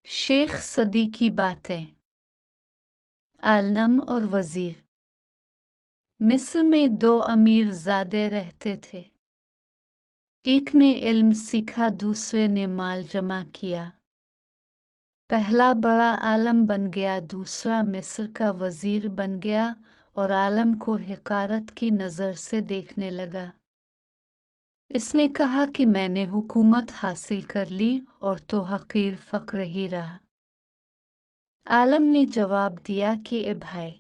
शेख सदी की बातें। आलम और वजीर। मिस्र में दो अमीरजादे रहते थे। एक ने इल्म सीखा, दूसरे ने माल जमा किया। पहला बड़ा आलम बन गया, दूसरा मिस्र का वजीर बन गया और आलम को हिकारत की नज़र से देखने लगा। इसने कहा कि मैंने हुकूमत हासिल कर ली और तो हकीर फक्र ही रहा। आलम ने जवाब दिया कि ए भाई,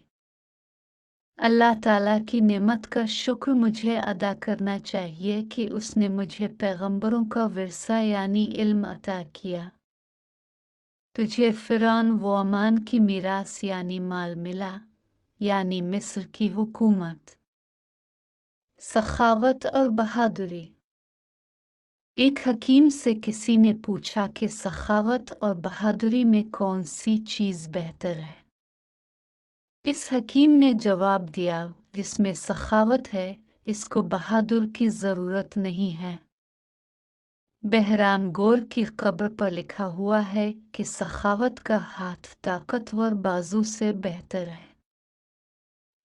अल्लाह ताला की नेमत का शुक्र मुझे अदा करना चाहिए कि उसने मुझे पैगंबरों का विरसा यानी इल्म अता किया। तुझे फिरौन व अमान की मीरास यानी माल मिला, यानी मिस्र की हुकूमत। सखावत और बहादुरी। एक हकीम से किसी ने पूछा कि सखावत और बहादुरी में कौन सी चीज़ बेहतर है। इस हकीम ने जवाब दिया, जिसमें सखावत है इसको बहादुर की ज़रूरत नहीं है। बहराम गोर की कब्र पर लिखा हुआ है कि सखावत का हाथ ताकतवर बाजू से बेहतर है।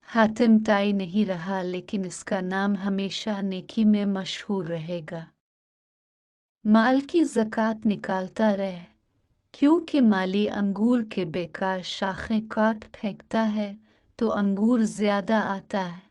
हातिम ताई नहीं रहा, लेकिन इसका नाम हमेशा नेकी में मशहूर रहेगा। माल की ज़कात निकालता रहे, क्योंकि माली अंगूर के बेकार शाखें काट फेंकता है तो अंगूर ज़्यादा आता है।